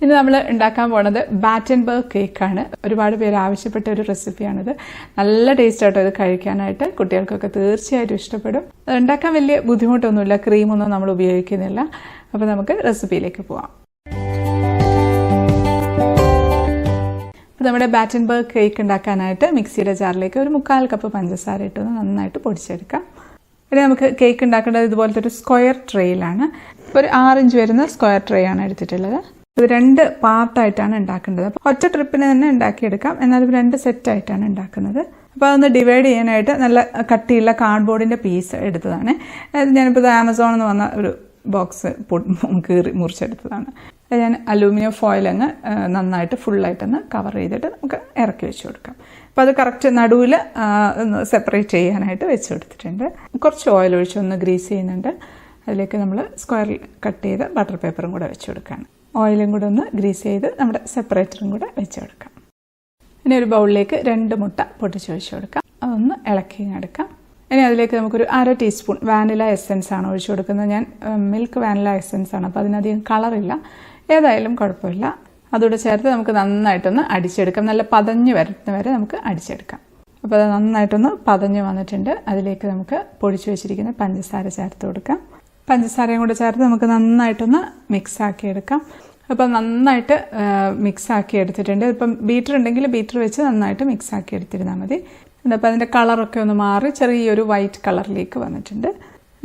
ഇനി നമ്മൾ ഉണ്ടാക്കാൻ പോണത് ബാറ്റൻബർഗ് കേക്കാണ്. ഒരുപാട് പേര് ആവശ്യപ്പെട്ട ഒരു റെസിപ്പിയാണിത്. നല്ല ടേസ്റ്റ് ആട്ടോ ഇത് കഴിക്കാനായിട്ട്. കുട്ടികൾക്കൊക്കെ തീർച്ചയായിട്ടും ഇഷ്ടപ്പെടും. അത് ഉണ്ടാക്കാൻ വലിയ ബുദ്ധിമുട്ടൊന്നുമില്ല, ക്രീമൊന്നും നമ്മൾ ഉപയോഗിക്കുന്നില്ല. അപ്പോൾ നമുക്ക് റെസിപ്പിയിലേക്ക് പോവാം. അപ്പോൾ നമ്മുടെ ബാറ്റൻബർഗ് കേക്ക് ഉണ്ടാക്കാനായിട്ട് മിക്സിയുടെ ജാറിലേക്ക് ഒരു 1/4 കപ്പ് പഞ്ചസാര ഇട്ടൊന്ന് നന്നായിട്ട് പൊടിച്ചെടുക്കാം. ഇനി നമുക്ക് കേക്ക് ഉണ്ടാക്കേണ്ടത് ഇതുപോലത്തെ ഒരു സ്ക്വയർ ട്രേയിലാണ്. ഒരു 6 ഇഞ്ച് വരുന്ന സ്ക്വയർ ട്രേ ആണ് എടുത്തിട്ടുള്ളത്. ഇത് 2 പാർട്ടായിട്ടാണ് ഉണ്ടാക്കേണ്ടത്. അപ്പോൾ ഒറ്റ ട്രിപ്പിന് തന്നെ ഉണ്ടാക്കിയെടുക്കാം, എന്നാലും 2 സെറ്റായിട്ടാണ് ഉണ്ടാക്കുന്നത്. അപ്പോൾ അതൊന്ന് ഡിവൈഡ് ചെയ്യാനായിട്ട് നല്ല കട്ടിയുള്ള കാർഡ്ബോർഡിൻ്റെ പീസ് എടുത്തതാണ്. ഞാനിപ്പോൾ ഇത് ആമസോണിൽ നിന്ന് വന്ന ഒരു ബോക്സ് കീറി മുറിച്ചെടുത്തതാണ്. ഞാൻ അലൂമിനിയം ഫോയിൽ അങ്ങ് നന്നായിട്ട് ഫുള്ളായിട്ടൊന്ന് കവർ ചെയ്തിട്ട് നമുക്ക് ഇറക്കി വെച്ച് കൊടുക്കാം. അപ്പോൾ അത് കറക്റ്റ് നടുവിൽ ഒന്ന് സെപ്പറേറ്റ് ചെയ്യാനായിട്ട് വെച്ച് കൊടുത്തിട്ടുണ്ട്. കുറച്ച് ഓയിൽ ഒഴിച്ച് ഒന്ന് ഗ്രീസ് ചെയ്യുന്നുണ്ട്. അതിലേക്ക് നമ്മൾ സ്ക്വയറിൽ കട്ട് ചെയ്ത് ബട്ടർ പേപ്പറും കൂടെ വെച്ച് കൊടുക്കുകയാണ്. ഓയിലും കൂടെ ഒന്ന് ഗ്രീസ് ചെയ്ത് നമ്മുടെ സെപ്പറേറ്ററും കൂടെ വെച്ച് കൊടുക്കാം. ഇനി ഒരു ബൗളിലേക്ക് 2 മുട്ട പൊട്ടിച്ച് വെച്ച് കൊടുക്കാം. അതൊന്ന് ഇളക്കി എടുക്കാം. ഇനി അതിലേക്ക് നമുക്കൊരു 1/2 ടീസ്പൂൺ വാനില എസെൻസ് ആണ് ഒഴിച്ചു കൊടുക്കുന്നത്. ഞാൻ മിൽക്ക് വാനില എസെൻസ് ആണ്, അപ്പോൾ അതിനധികം കളറില്ല, ഏതായാലും കുഴപ്പമില്ല. അതുകൂടെ ചേർത്ത് നമുക്ക് നന്നായിട്ടൊന്ന് അടിച്ചെടുക്കാം. നല്ല പതഞ്ഞ് വരുന്ന വരെ നമുക്ക് അടിച്ചെടുക്കാം. അപ്പോൾ അത് നന്നായിട്ടൊന്ന് പതഞ്ഞ് വന്നിട്ടുണ്ട്. അതിലേക്ക് നമുക്ക് പൊടിച്ചു വെച്ചിരിക്കുന്ന പഞ്ചസാര ചേർത്ത് കൊടുക്കാം. പഞ്ചസാരയും കൂടെ ചേർത്ത് നമുക്ക് നന്നായിട്ടൊന്ന് മിക്സ് ആക്കി എടുക്കാം. അപ്പം നന്നായിട്ട് മിക്സ് ആക്കി എടുത്തിട്ടുണ്ട്. ഇപ്പം ബീറ്റർ ഉണ്ടെങ്കിൽ ബീറ്റർ വെച്ച് നന്നായിട്ട് മിക്സ് ആക്കി എടുത്തിരുന്നാൽ മതി. അപ്പോൾ അതിൻ്റെ കളറൊക്കെ ഒന്ന് മാറി ചെറിയൊരു വൈറ്റ് കളറിലേക്ക് വന്നിട്ടുണ്ട്.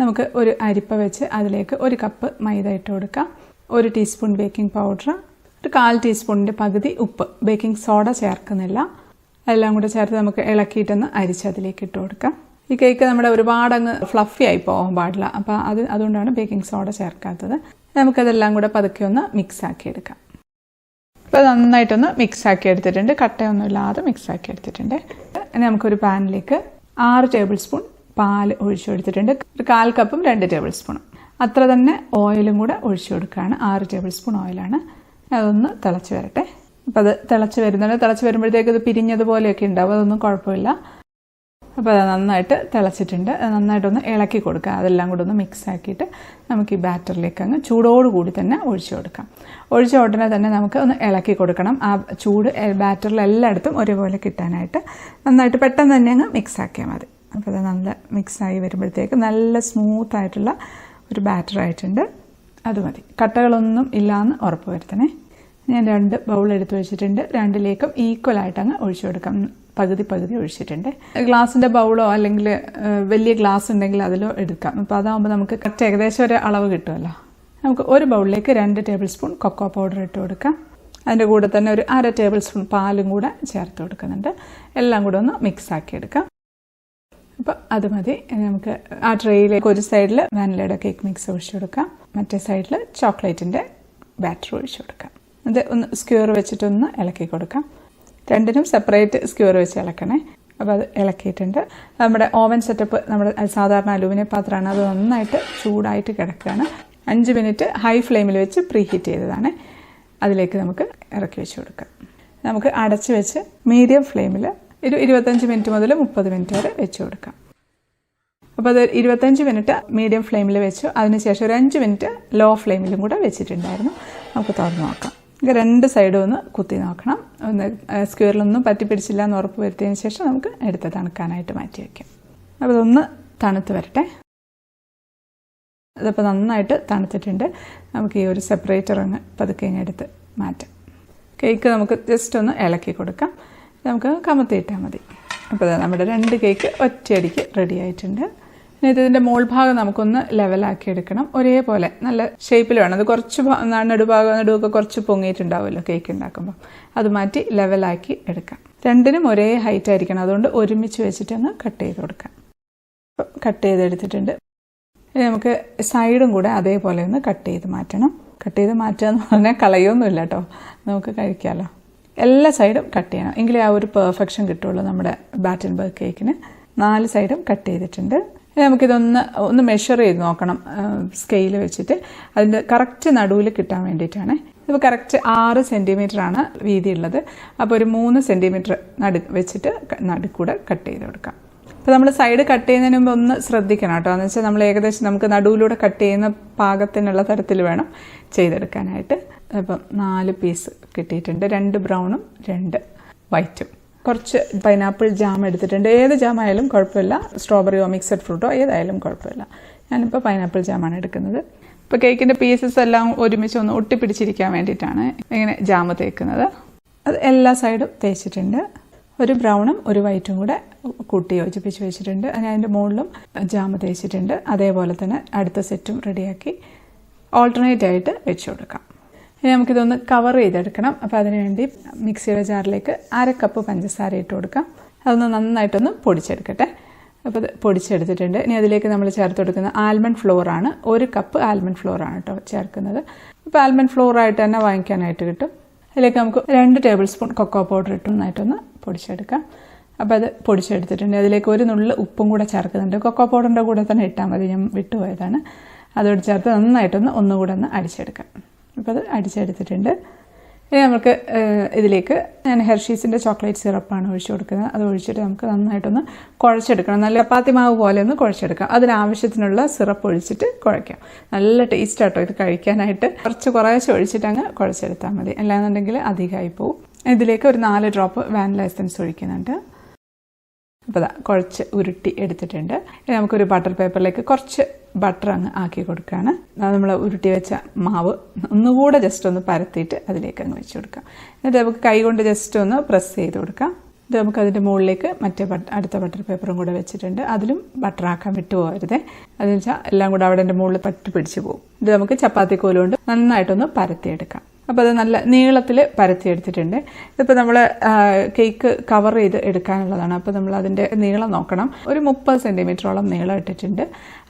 നമുക്ക് ഒരു അരിപ്പ വെച്ച് അതിലേക്ക് 1 കപ്പ് മൈദ ഇട്ട് കൊടുക്കാം. 1 ടീസ്പൂൺ ബേക്കിംഗ് പൗഡർ, ഒരു 1/4 ടീസ്പൂണിൻ്റെ പകുതി ഉപ്പ്, ബേക്കിംഗ് സോഡ ചേർക്കുന്നില്ല. എല്ലാം കൂടെ ചേർത്ത് നമുക്ക് ഇളക്കിയിട്ടൊന്ന് അരിച്ച് അതിലേക്ക് ഇട്ട് കൊടുക്കാം. ഈ കേക്ക് നമ്മുടെ ഒരുപാട് അങ്ങ് ഫ്ലഫി ആയി പോകാൻ പാടില്ല, അപ്പോൾ അതുകൊണ്ടാണ് ബേക്കിംഗ് സോഡ ചേർക്കാത്തത്. നമുക്കതെല്ലാം കൂടെ പതുക്കെ ഒന്ന് മിക്സ് ആക്കി എടുക്കാം. അപ്പോൾ നന്നായിട്ടൊന്ന് മിക്സ് ആക്കി എടുത്തിട്ടുണ്ട്, കട്ടയൊന്നും ഇല്ലാതെ മിക്സ് ആക്കി എടുത്തിട്ടുണ്ട്. ഇനി നമുക്കൊരു പാനിലേക്ക് 6 ടേബിൾ സ്പൂൺ പാൽ ഒഴിച്ചു കൊടുത്തിട്ടുണ്ട്. ഒരു 1/4 കപ്പും 2 ടേബിൾ സ്പൂണും അത്ര തന്നെ ഓയിലും കൂടെ ഒഴിച്ചു കൊടുക്കുകയാണ്. 6 ടേബിൾ സ്പൂൺ ഓയിലാണ്. അതൊന്ന് തിളച്ച് വരട്ടെ. അപ്പോൾ അത് തിളച്ച് വരുന്നുണ്ട്. തിളച്ച് വരുമ്പോഴത്തേക്ക് ഇത് പിരിഞ്ഞതുപോലെയൊക്കെ ഉണ്ടാവും, അതൊന്നും കുഴപ്പമില്ല. അപ്പോൾ അത് നന്നായിട്ട് തിളച്ചിട്ടുണ്ട്. നന്നായിട്ടൊന്ന് ഇളക്കി കൊടുക്കുക. അതെല്ലാം കൂടെ ഒന്ന് മിക്സ് ആക്കിയിട്ട് നമുക്ക് ഈ ബാറ്ററിലേക്ക് അങ്ങ് ചൂടോടുകൂടി തന്നെ ഒഴിച്ചു കൊടുക്കാം. ഒഴിച്ച ഉടനെ തന്നെ നമുക്ക് ഒന്ന് ഇളക്കി കൊടുക്കണം. ആ ചൂട് ബാറ്ററിൽ എല്ലായിടത്തും ഒരുപോലെ കിട്ടാനായിട്ട് നന്നായിട്ട് പെട്ടെന്ന് തന്നെ അങ്ങ് മിക്സ് ആക്കിയാൽ മതി. അപ്പോൾ അത് നല്ല മിക്സായി വരുമ്പോഴത്തേക്ക് നല്ല സ്മൂത്തായിട്ടുള്ള ഒരു ബാറ്റർ ആയിട്ടുണ്ട്. അത് മതി. കട്ടകളൊന്നും ഇല്ലയെന്ന് ഉറപ്പ് വരുത്തണേ. ഞാൻ 2 ബൗൾ എടുത്ത് വെച്ചിട്ടുണ്ട്. 2ലേക്കും ഈക്വലായിട്ട് അങ്ങ് ഒഴിച്ചു കൊടുക്കാം. പകുതി ഒഴിച്ചിട്ടുണ്ട്. ഗ്ലാസിൻ്റെ ബൗളോ അല്ലെങ്കിൽ വലിയ ഗ്ലാസ് ഉണ്ടെങ്കിൽ അതിലോ എടുക്കാം. അപ്പോൾ അതാകുമ്പോൾ നമുക്ക് കറക്റ്റ് ഏകദേശം ഒരു അളവ് കിട്ടുമല്ലോ. നമുക്ക് ഒരു ബൗളിലേക്ക് 2 ടേബിൾ സ്പൂൺ കൊക്കോ പൗഡർ ഇട്ട് കൊടുക്കാം. അതിൻ്റെ കൂടെ തന്നെ ഒരു 1/2 ടേബിൾ സ്പൂൺ പാലും കൂടെ ചേർത്ത് കൊടുക്കുന്നുണ്ട്. എല്ലാം കൂടെ ഒന്ന് മിക്സ് ആക്കി എടുക്കാം. അപ്പോൾ അത് മതി. നമുക്ക് ആ ട്രേയിലേക്ക് ഒരു സൈഡിൽ വാനിലയുടെ കേക്ക് മിക്സ് ഒഴിച്ചു കൊടുക്കാം, മറ്റേ സൈഡിൽ ചോക്ലേറ്റിൻ്റെ ബാറ്റർ ഒഴിച്ചു കൊടുക്കാം. അത് ഒന്ന് സ്ക്യൂർ വെച്ചിട്ടൊന്ന് ഇളക്കി കൊടുക്കാം. 2നും സെപ്പറേറ്റ് സ്ക്യൂർ വെച്ച് ഇളക്കണേ. അപ്പോൾ അത് ഇളക്കിയിട്ടുണ്ട്. നമ്മുടെ ഓവൻ സെറ്റപ്പ് നമ്മുടെ സാധാരണ അലൂമിനിയം പാത്രമാണ്. അത് നന്നായിട്ട് ചൂടായിട്ട് കിടക്കുകയാണ്. 5 മിനിറ്റ് ഹൈ ഫ്ലെയിമിൽ വെച്ച് പ്രീ ഹീറ്റ് ചെയ്തതാണ്. അതിലേക്ക് നമുക്ക് ഇറക്കി വെച്ച് കൊടുക്കാം. നമുക്ക് അടച്ച് വെച്ച് മീഡിയം ഫ്ലെയിമിൽ ഒരു 25 മിനിറ്റ് മുതൽ 30 മിനിറ്റ് വരെ വെച്ച് കൊടുക്കാം. അപ്പോൾ അത് 25 മിനിറ്റ് മീഡിയം ഫ്ലെയിമിൽ വെച്ചു. അതിനുശേഷം ഒരു 5 മിനിറ്റ് ലോ ഫ്ലെയിമിലും കൂടെ വെച്ചിട്ടുണ്ടായിരുന്നു. നമുക്ക് തുറന്ന് നോക്കാം. 2 സൈഡും ഒന്ന് കുത്തി നോക്കണം. ഒന്ന് സ്ക്വയറിലൊന്നും പറ്റി പിടിച്ചില്ല എന്ന് ഉറപ്പ് വരുത്തിയതിന് ശേഷം നമുക്ക് എടുത്ത് തണുക്കാനായിട്ട് മാറ്റി വയ്ക്കാം. അപ്പോൾ ഇതൊന്ന് തണുത്ത് വരട്ടെ. അതപ്പോൾ നന്നായിട്ട് തണുത്തിട്ടുണ്ട്. നമുക്ക് ഈ ഒരു സെപ്പറേറ്റർ അങ്ങ് പതുക്കെ എടുത്ത് മാറ്റാം. കേക്ക് നമുക്ക് ജസ്റ്റ് ഒന്ന് ഇളക്കി കൊടുക്കാം. നമുക്ക് കമത്തിയിട്ടാൽ മതി. അപ്പോൾ നമ്മുടെ 2 കേക്ക് ഒറ്റയടിക്ക് റെഡി ആയിട്ടുണ്ട്. ഇനി ഇതിൻ്റെ മോൾ ഭാഗം നമുക്കൊന്ന് ലെവലാക്കി എടുക്കണം. ഒരേപോലെ നല്ല ഷേപ്പിൽ വേണം. അത് കുറച്ച് നടുവൊക്കെ കുറച്ച് പൊങ്ങിയിട്ടുണ്ടാവുമല്ലോ കേക്ക് ഉണ്ടാക്കുമ്പോൾ. അത് മാറ്റി ലെവലാക്കി എടുക്കാം. 2നും ഒരേ ഹൈറ്റ് ആയിരിക്കണം. അതുകൊണ്ട് ഒരുമിച്ച് വെച്ചിട്ടൊന്ന് കട്ട് ചെയ്ത് കൊടുക്കാം. കട്ട് ചെയ്തെടുത്തിട്ടുണ്ട്. ഇനി നമുക്ക് സൈഡും കൂടെ അതേപോലെ ഒന്ന് കട്ട് ചെയ്ത് മാറ്റണം. കട്ട് ചെയ്ത് മാറ്റുക എന്ന് പറഞ്ഞാൽ കളയൊന്നുമില്ല കേട്ടോ, നമുക്ക് കഴിക്കാമല്ലോ. എല്ലാ സൈഡും കട്ട് ചെയ്യണം, എങ്കിലേ ആ ഒരു പെർഫെക്ഷൻ കിട്ടുള്ളൂ നമ്മുടെ ബാറ്റൻബർഗ് കേക്കിന്. 4 സൈഡും കട്ട് ചെയ്തിട്ടുണ്ട്. നമുക്കിതൊന്ന് മെഷർ ചെയ്ത് നോക്കണം സ്കെയിൽ വെച്ചിട്ട്. അതിൻ്റെ കറക്റ്റ് നടുവിൽ കിട്ടാൻ വേണ്ടിയിട്ടാണ്. ഇപ്പോൾ കറക്റ്റ് 6 സെൻറ്റിമീറ്ററാണ് വീതിയുള്ളത്. അപ്പോൾ ഒരു 3 സെൻറ്റിമീറ്റർ വെച്ചിട്ട് നടുക്കൂടെ കട്ട് ചെയ്ത് കൊടുക്കാം. അപ്പോൾ നമ്മൾ സൈഡ് കട്ട് ചെയ്യുന്നതിന് മുമ്പ് ഒന്ന് ശ്രദ്ധിക്കണം കേട്ടോ. എന്ന് വെച്ചാൽ നമ്മൾ ഏകദേശം നമുക്ക് നടുവിലൂടെ കട്ട് ചെയ്യുന്ന പാകത്തിനുള്ള തരത്തിൽ വേണം ചെയ്തെടുക്കാനായിട്ട്. അപ്പം 4 പീസ് കിട്ടിയിട്ടുണ്ട്. 2 ബ്രൗണും 2 വൈറ്റും. കുറച്ച് പൈനാപ്പിൾ ജാം എടുത്തിട്ടുണ്ട്. ഏത് ജാം ആയാലും കുഴപ്പമില്ല, സ്ട്രോബെറിയോ മിക്സഡ് ഫ്രൂട്ടോ ഏതായാലും കുഴപ്പമില്ല. ഞാനിപ്പോൾ പൈനാപ്പിൾ ജാമാണ് എടുക്കുന്നത്. ഇപ്പോൾ കേക്കിൻ്റെ പീസസ് എല്ലാം ഒരുമിച്ച് ഒന്ന് ഒട്ടിപ്പിടിച്ചിരിക്കാൻ വേണ്ടിയിട്ടാണ് ഇങ്ങനെ ജാം തേക്കുന്നത്. അത് എല്ലാ സൈഡും തേച്ചിട്ടുണ്ട്. ഒരു ബ്രൗണും ഒരു വൈറ്റും കൂടെ കൂട്ടി യോജിപ്പിച്ച് വെച്ചിട്ടുണ്ട്. അതിൻ്റെ മുകളിലും ജാം തേച്ചിട്ടുണ്ട്. അതേപോലെ തന്നെ അടുത്ത സെറ്റും റെഡിയാക്കി ഓൾട്ടർനേറ്റ് ആയിട്ട് വെച്ച് കൊടുക്കാം. ഇനി നമുക്കിതൊന്ന് കവർ ചെയ്തെടുക്കണം. അപ്പോൾ അതിനുവേണ്ടി മിക്സിയുടെ ജാറിലേക്ക് 1/2 കപ്പ് പഞ്ചസാര ഇട്ട് കൊടുക്കാം. അതൊന്ന് നന്നായിട്ടൊന്ന് പൊടിച്ചെടുക്കട്ടെ. അപ്പോൾ അത് പൊടിച്ചെടുത്തിട്ടുണ്ട്. ഇനി അതിലേക്ക് നമ്മൾ ചേർത്ത് കൊടുക്കുന്ന ആൽമണ്ട് ഫ്ലോറാണ്. 1 കപ്പ് ആൽമണ്ട് ഫ്ലോറാണ് കേട്ടോ ചേർക്കുന്നത്. ഇപ്പോൾ ആൽമണ്ട് ഫ്ലോറായിട്ട് തന്നെ വാങ്ങിക്കാനായിട്ട് കിട്ടും. അതിലേക്ക് നമുക്ക് 2 ടേബിൾ സ്പൂൺ കൊക്കോ പൗഡർ ഇട്ട് നന്നായിട്ടൊന്ന് പൊടിച്ചെടുക്കാം. അപ്പോൾ അത് പൊടിച്ചെടുത്തിട്ടുണ്ട്. അതിലേക്ക് 1 നുള്ള് ഉപ്പും കൂടെ ചേർക്കുന്നുണ്ട്. കൊക്കോ പൗഡറിൻ്റെ കൂടെ തന്നെ ഇട്ടാൽ മതി, ഞാൻ വിട്ടുപോയതാണ്. അതോട് ചേർത്ത് നന്നായിട്ടൊന്ന് ഒന്നുകൂടെ ഒന്ന് അടിച്ചെടുക്കാം. അപ്പോൾ അത് അടിച്ചെടുത്തിട്ടുണ്ട്. ഇനി നമുക്ക് ഇതിലേക്ക് ഞാൻ ഹെർഷീസിൻ്റെ ചോക്ലേറ്റ് സിറപ്പാണ് ഒഴിച്ചു കൊടുക്കുന്നത്. അത് ഒഴിച്ചിട്ട് നമുക്ക് നന്നായിട്ടൊന്ന് കുഴച്ചെടുക്കണം. നല്ല ചപ്പാത്തി മാവ് പോലെ ഒന്ന് കുഴച്ചെടുക്കാം. അതിനാവശ്യത്തിനുള്ള സിറപ്പ് ഒഴിച്ചിട്ട് കുഴയ്ക്കാം. നല്ല ടേസ്റ്റ് ആട്ടോ ഇത് കഴിക്കാനായിട്ട്. കുറേശ്ശെ ഒഴിച്ചിട്ട് അങ്ങ് കുഴച്ചെടുത്താൽ മതി, അല്ലാന്നുണ്ടെങ്കിൽ അധികമായി പോവും. ഇതിലേക്ക് ഒരു 4 ഡ്രോപ്പ് വാനില എസൻസ് ഒഴിക്കുന്നുണ്ട്. അപ്പോൾ കുഴച്ച് ഉരുട്ടി എടുത്തിട്ടുണ്ട്. ഇനി നമുക്കൊരു ബട്ടർ പേപ്പറിലേക്ക് കുറച്ച് ബട്ടർ അങ്ങ് ആക്കി കൊടുക്കുകയാണ്. നമ്മൾ ഉരുട്ടി വെച്ച മാവ് ഒന്നുകൂടെ ജസ്റ്റ് ഒന്ന് പരത്തിയിട്ട് അതിലേക്ക് അങ്ങ് വെച്ച് കൊടുക്കാം. എന്നിട്ട് നമുക്ക് കൈ കൊണ്ട് ജസ്റ്റ് ഒന്ന് പ്രസ് ചെയ്ത് കൊടുക്കാം. ഇത് നമുക്ക് അതിൻ്റെ മുകളിലേക്ക് അടുത്ത ബട്ടർ പേപ്പറും കൂടെ വെച്ചിട്ടുണ്ട്. അതിലും ബട്ടർ ആക്കാൻ വിട്ടുപോകരുതേ. അതെന്ന് വെച്ചാൽ എല്ലാം കൂടെ അവിടെ എൻ്റെ മുകളിൽ പറ്റി പിടിച്ച് പോകും. ഇത് നമുക്ക് ചപ്പാത്തി കോലുകൊണ്ട് നന്നായിട്ടൊന്ന് പരത്തിയെടുക്കാം. അപ്പോൾ അത് നല്ല നീളത്തിൽ പരത്തിയെടുത്തിട്ടുണ്ട്. ഇതിപ്പോൾ നമ്മൾ കേക്ക് കവർ ചെയ്ത് എടുക്കാനുള്ളതാണ്. അപ്പോൾ നമ്മൾ അതിൻ്റെ നീളം നോക്കണം. ഒരു 30 സെൻറ്റിമീറ്ററോളം നീളം ഇട്ടിട്ടുണ്ട്.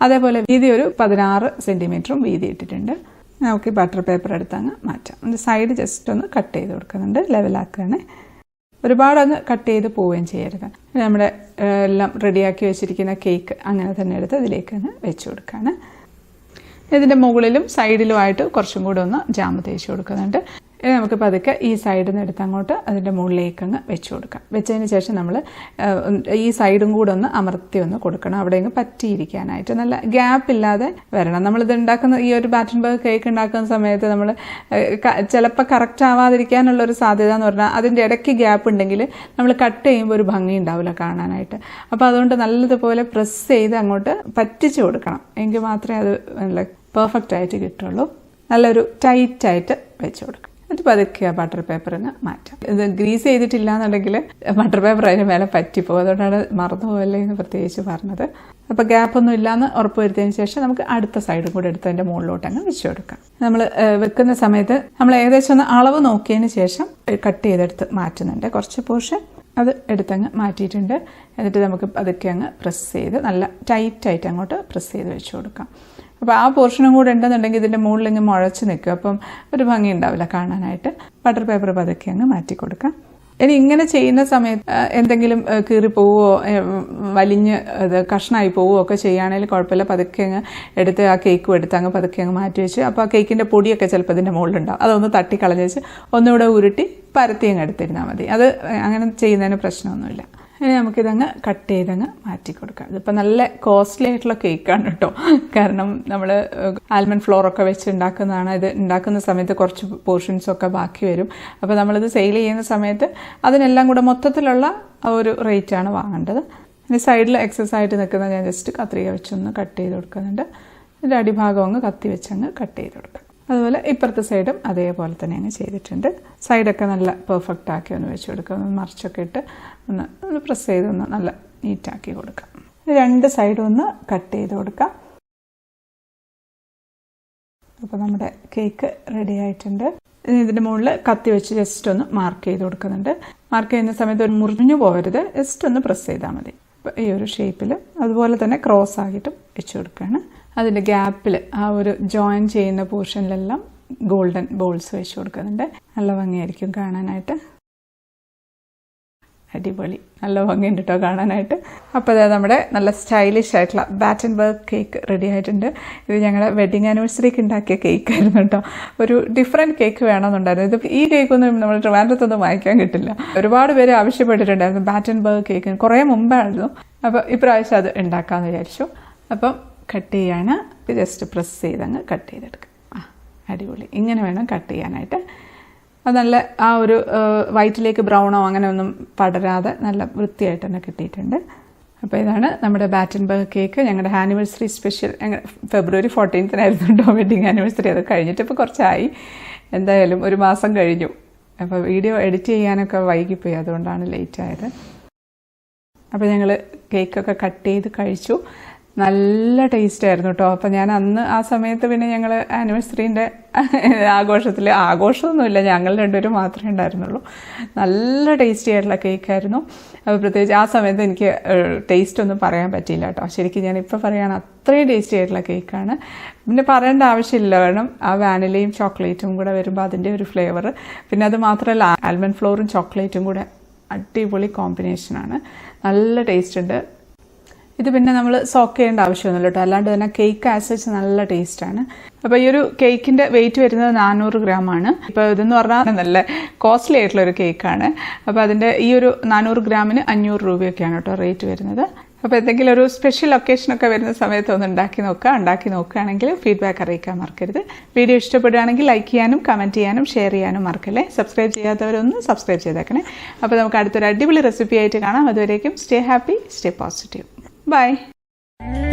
അതേപോലെ വീതി ഒരു 16 സെൻറ്റിമീറ്ററും വീതി ഇട്ടിട്ടുണ്ട്. നമുക്ക് ഈ ബട്ടർ പേപ്പർ എടുത്തങ്ങ് മാറ്റാം. അതിൻ്റെ സൈഡ് ജസ്റ്റ് ഒന്ന് കട്ട് ചെയ്ത് കൊടുക്കുന്നുണ്ട്, ലെവലാക്കുകയാണ്. ഒരുപാട് അങ്ങ് കട്ട് ചെയ്ത് പോവുകയും ചെയ്യരുത്. നമ്മുടെ എല്ലാം റെഡിയാക്കി വെച്ചിരിക്കുന്ന കേക്ക് അങ്ങനെ തന്നെ എടുത്ത് അതിലേക്ക് അങ്ങ് വെച്ച് കൊടുക്കുകയാണ്. ഇതിൻ്റെ മുകളിലും സൈഡിലുമായിട്ട് കുറച്ചും കൂടെ ഒന്ന് ജാം തേച്ച് കൊടുക്കുന്നുണ്ട്. ഇനി നമുക്ക് പതുക്കെ ഈ സൈഡിൽ നിന്ന് എടുത്ത് അങ്ങോട്ട് അതിൻ്റെ മുകളിലേക്ക് അങ്ങ് വെച്ച് കൊടുക്കാം. വെച്ചതിന് ശേഷം നമ്മൾ ഈ സൈഡും കൂടെ ഒന്ന് അമർത്തി ഒന്ന് കൊടുക്കണം, അവിടെ അങ്ങ് പറ്റിയിരിക്കാനായിട്ട്. നല്ല ഗ്യാപ്പ് ഇല്ലാതെ വരണം. നമ്മളിത് ഉണ്ടാക്കുന്ന ഈ ഒരു ബാറ്റൻബർഗ് കേക്ക് ഉണ്ടാക്കുന്ന സമയത്ത് നമ്മൾ ചിലപ്പോൾ കറക്റ്റ് ആവാതിരിക്കാനുള്ളൊരു സാധ്യത എന്ന് പറഞ്ഞാൽ അതിൻ്റെ ഇടയ്ക്ക് ഗ്യാപ്പ് ഉണ്ടെങ്കിൽ നമ്മൾ കട്ട് ചെയ്യുമ്പോൾ ഒരു ഭംഗി ഉണ്ടാവില്ല കാണാനായിട്ട്. അപ്പോൾ അതുകൊണ്ട് നല്ലതുപോലെ പ്രസ് ചെയ്ത് അങ്ങോട്ട് പറ്റിച്ച് കൊടുക്കണം. എങ്കിൽ മാത്രമേ അത് നല്ല പെർഫെക്റ്റ് ആയിട്ട് കിട്ടുള്ളൂ. നല്ലൊരു ടൈറ്റായിട്ട് വെച്ച് കൊടുക്കണം. എന്നിട്ട് പതുക്കെ ബട്ടർ പേപ്പറിന് മാറ്റാം. ഇത് ഗ്രീസ് ചെയ്തിട്ടില്ല എന്നുണ്ടെങ്കിൽ ബട്ടർ പേപ്പർ അതിന് മേലെ പറ്റിപ്പോകും. അതുകൊണ്ടാണ് മറന്നുപോകല്ലേ എന്ന് പ്രത്യേകിച്ച് പറഞ്ഞത്. അപ്പോൾ ഗ്യാപ്പൊന്നും ഇല്ലയെന്ന് ഉറപ്പ് വരുത്തിയതിന് ശേഷം നമുക്ക് അടുത്ത സൈഡും കൂടെ എടുത്ത് അതിൻ്റെ മുകളിലോട്ട് അങ്ങ് വെച്ച് കൊടുക്കാം. നമ്മൾ വെക്കുന്ന സമയത്ത് നമ്മൾ ഏകദേശം ഒന്ന് അളവ് നോക്കിയതിന് ശേഷം കട്ട് ചെയ്തെടുത്ത് മാറ്റുന്നുണ്ട്. കുറച്ച് പോർഷൻ അത് എടുത്തങ്ങ് മാറ്റിയിട്ടുണ്ട്. എന്നിട്ട് നമുക്ക് പതുക്കെ അങ്ങ് പ്രസ് ചെയ്ത് നല്ല ടൈറ്റായിട്ട് അങ്ങോട്ട് പ്രസ് ചെയ്ത് വെച്ച് കൊടുക്കാം. അപ്പോൾ ആ പോർഷനും കൂടെ ഉണ്ടെന്നുണ്ടെങ്കിൽ ഇതിൻ്റെ മുകളിൽ ഇങ്ങ് മുഴച്ച് നിൽക്കും. അപ്പം ഒരു ഭംഗി ഉണ്ടാവില്ല കാണാനായിട്ട്. ബട്ടർ പേപ്പർ പതുക്കെ അങ്ങ് മാറ്റി കൊടുക്കാം. ഇനി ഇങ്ങനെ ചെയ്യുന്ന സമയത്ത് എന്തെങ്കിലും കീറിപ്പോവോ വലിഞ്ഞ് അത് കഷ്ണമായി പോവുകയോ ഒക്കെ ചെയ്യുകയാണെങ്കിൽ കുഴപ്പമില്ല. പതുക്കെ അങ്ങ് എടുത്ത് ആ കേക്കും എടുത്ത് അങ്ങ് പതുക്കെ അങ്ങ് മാറ്റി വെച്ച് അപ്പോൾ ആ കേക്കിൻ്റെ പൊടിയൊക്കെ ചിലപ്പോൾ ഇതിൻ്റെ മുകളിലുണ്ടാവും. അതൊന്ന് തട്ടിക്കളഞ്ഞ് വെച്ച് ഒന്നുകൂടെ ഉരുട്ടി പരത്തി അങ്ങ് എടുത്തിരുന്നാൽ മതി. അത് അങ്ങനെ ചെയ്യുന്നതിന് പ്രശ്നമൊന്നുമില്ല. ഇനി നമുക്കിതങ്ങ് കട്ട് ചെയ്തങ്ങ് മാറ്റി കൊടുക്കാം. ഇതിപ്പോൾ നല്ല കോസ്റ്റ്ലി ആയിട്ടുള്ള കേക്കാണ് കേട്ടോ. കാരണം നമ്മൾ ആൽമണ്ട് ഫ്ലോറൊക്കെ വെച്ച് ഉണ്ടാക്കുന്നതാണ്. ഇത് ഉണ്ടാക്കുന്ന സമയത്ത് കുറച്ച് പോർഷൻസൊക്കെ ബാക്കി വരും. അപ്പോൾ നമ്മളിത് സെയിൽ ചെയ്യുന്ന സമയത്ത് അതിനെല്ലാം കൂടെ മൊത്തത്തിലുള്ള ഒരു റേറ്റാണ് വാങ്ങേണ്ടത്. ഇനി സൈഡിൽ എക്സസ് ആയിട്ട് നിൽക്കുന്ന ഞാൻ ജസ്റ്റ് കത്രിക വെച്ചൊന്ന് കട്ട് ചെയ്ത് കൊടുക്കുന്നുണ്ട്. ഇതിൻ്റെ അടിഭാഗം അങ്ങ് കത്തി വെച്ചങ്ങ് കട്ട് ചെയ്ത് കൊടുക്കാം. അതുപോലെ ഇപ്പുറത്തെ സൈഡും അതേപോലെ തന്നെ അങ്ങ് ചെയ്തിട്ടുണ്ട്. സൈഡൊക്കെ നല്ല പെർഫെക്റ്റ് ആക്കി ഒന്ന് വെച്ച് കൊടുക്കുക. ഒന്ന് മറിച്ചൊക്കെ ഇട്ട് ഒന്ന് പ്രസ് ചെയ്തൊന്ന് നല്ല നീറ്റാക്കി കൊടുക്കാം. 2 സൈഡും ഒന്ന് കട്ട് ചെയ്ത് കൊടുക്കാം. അപ്പോൾ നമ്മുടെ കേക്ക് റെഡി ആയിട്ടുണ്ട്. ഇതിൻ്റെ മുകളിൽ കത്തി വെച്ച് ജസ്റ്റ് ഒന്ന് മാർക്ക് ചെയ്ത് കൊടുക്കുന്നുണ്ട്. മാർക്ക് ചെയ്യുന്ന സമയത്ത് ഒരു മുറിഞ്ഞു പോകരുത്, ജസ്റ്റ് ഒന്ന് പ്രസ് ചെയ്താൽ മതി. അപ്പോൾ ഈ ഒരു ഷേപ്പിൽ അതുപോലെ തന്നെ ക്രോസ് ആക്കിയിട്ടും വെച്ച് കൊടുക്കുകയാണ്. അതിൻ്റെ ഗ്യാപ്പിൽ ആ ഒരു ജോയിൻ ചെയ്യുന്ന പോർഷനിലെല്ലാം ഗോൾഡൻ ബോൾസ് വെച്ച് കൊടുക്കുന്നുണ്ട്. നല്ല ഭംഗിയായിരിക്കും കാണാനായിട്ട്. അടിപൊളി, നല്ല ഭംഗിയുണ്ട് കേട്ടോ കാണാനായിട്ട്. അപ്പോൾ അതായത് നമ്മുടെ നല്ല സ്റ്റൈലിഷ് ആയിട്ടുള്ള ബാറ്റൻബർഗ് കേക്ക് റെഡി ആയിട്ടുണ്ട്. ഇത് ഞങ്ങളുടെ വെഡിങ് ആനിവേഴ്സറിക്ക് ഉണ്ടാക്കിയ കേക്കായിരുന്നു കേട്ടോ. ഒരു ഡിഫറെൻറ്റ് കേക്ക് വേണമെന്നുണ്ടായിരുന്നു. ഇത് ഈ കേക്കൊന്നും നമ്മൾ ട്രിവാൻഡ്രത്തൊന്നും വാങ്ങിക്കാൻ കിട്ടില്ല. ഒരുപാട് പേര് ആവശ്യപ്പെട്ടിട്ടുണ്ടായിരുന്നു ബാറ്റൻബർഗ് കേക്ക്, കുറേ മുമ്പായിരുന്നു. അപ്പോൾ ഇപ്രാവശ്യം അത് ഉണ്ടാക്കാമെന്ന് വിചാരിച്ചു. അപ്പം കട്ട് ചെയ്യാണ്. ജസ്റ്റ് പ്രസ് ചെയ്തങ്ങ് കട്ട് ചെയ്തെടുക്കാം. അടിപൊളി. ഇങ്ങനെ വേണം കട്ട് ചെയ്യാനായിട്ട്. അത് നല്ല ആ ഒരു വൈറ്റിലേക്ക് ബ്രൗണോ അങ്ങനെ ഒന്നും പടരാതെ നല്ല വൃത്തിയായിട്ട് തന്നെ കിട്ടിയിട്ടുണ്ട്. അപ്പോൾ ഇതാണ് നമ്മുടെ ബാറ്റൻബർഗ് കേക്ക്. ഞങ്ങളുടെ ആനിവേഴ്സറി സ്പെഷ്യൽ ഫെബ്രുവരി 14 കേട്ടോ വെഡിങ് ആനിവേഴ്സറി. അത് കഴിഞ്ഞിട്ട് ഇപ്പോൾ കുറച്ചായി, എന്തായാലും ഒരു മാസം കഴിഞ്ഞു. അപ്പോൾ വീഡിയോ എഡിറ്റ് ചെയ്യാനൊക്കെ വൈകിപ്പോയി, അതുകൊണ്ടാണ് ലേറ്റ് ആയത്. അപ്പോൾ ഞങ്ങൾ കേക്കൊക്കെ കട്ട് ചെയ്ത് കഴിച്ചു. നല്ല ടേസ്റ്റ് ആയിരുന്നു കേട്ടോ. അപ്പോൾ ഞാൻ അന്ന് ആ സമയത്ത് പിന്നെ ഞങ്ങൾ ആനിവേഴ്സറീൻ്റെ ആഘോഷമൊന്നുമില്ല, ഞങ്ങൾ രണ്ടുപേരും മാത്രമേ ഉണ്ടായിരുന്നുള്ളൂ. നല്ല ടേസ്റ്റി ആയിട്ടുള്ള കേക്കായിരുന്നു. അപ്പോൾ പ്രത്യേകിച്ച് ആ സമയത്ത് എനിക്ക് ടേസ്റ്റ് ഒന്നും പറയാൻ പറ്റിയില്ല കേട്ടോ. ശരിക്കും ഞാനിപ്പോൾ പറയുകയാണ്, അത്രയും ടേസ്റ്റി ആയിട്ടുള്ള കേക്കാണ്. പിന്നെ പറയേണ്ട ആവശ്യമില്ല, കാരണം ആ വാനിലയും ചോക്ലേറ്റും കൂടെ വരുമ്പോൾ അതിൻ്റെ ഒരു ഫ്ലേവർ, പിന്നെ അത് മാത്രമല്ല ആൽമണ്ട് ഫ്ലോറും ചോക്ലേറ്റും കൂടെ അടിപൊളി കോമ്പിനേഷനാണ്. നല്ല ടേസ്റ്റ് ഉണ്ട്. ഇത് പിന്നെ നമ്മൾ സോക്ക് ചെയ്യേണ്ട ആവശ്യമൊന്നുമില്ല കേട്ടോ, അല്ലാണ്ട് തന്നെ കേക്ക് ആസ് നല്ല ടേസ്റ്റാണ്. അപ്പോൾ ഈ ഒരു കേക്കിൻ്റെ വെയിറ്റ് വരുന്നത് 400 ഗ്രാമാണ്. ഇപ്പോൾ ഇതെന്ന് പറഞ്ഞാൽ നല്ല കോസ്റ്റ്ലി ആയിട്ടുള്ളൊരു കേക്കാണ്. അപ്പോൾ അതിൻ്റെ ഈ ഒരു 400 ഗ്രാമിന് 500 രൂപയൊക്കെയാണ് കേട്ടോ റേറ്റ് വരുന്നത്. അപ്പോൾ എന്തെങ്കിലും ഒരു സ്പെഷ്യൽ ഒക്കേഷനൊക്കെ വരുന്ന സമയത്ത് ഒന്ന് ഉണ്ടാക്കി നോക്കുകയാണെങ്കിൽ ഫീഡ്ബാക്ക് അറിയിക്കാൻ മറക്കരുത്. വീഡിയോ ഇഷ്ടപ്പെടുകയാണെങ്കിൽ ലൈക്ക് ചെയ്യാനും കമൻറ്റ് ചെയ്യാനും ഷെയർ ചെയ്യാനും മറക്കല്ലേ. സബ്സ്ക്രൈബ് ചെയ്യാത്തവരൊന്ന് സബ്സ്ക്രൈബ് ചെയ്തേക്കണേ. അപ്പോൾ നമുക്ക് അടുത്തൊരു അടിപൊളി റെസിപ്പി ആയിട്ട് കാണാം. അതുവരേക്കും stay happy, stay positive. Bye.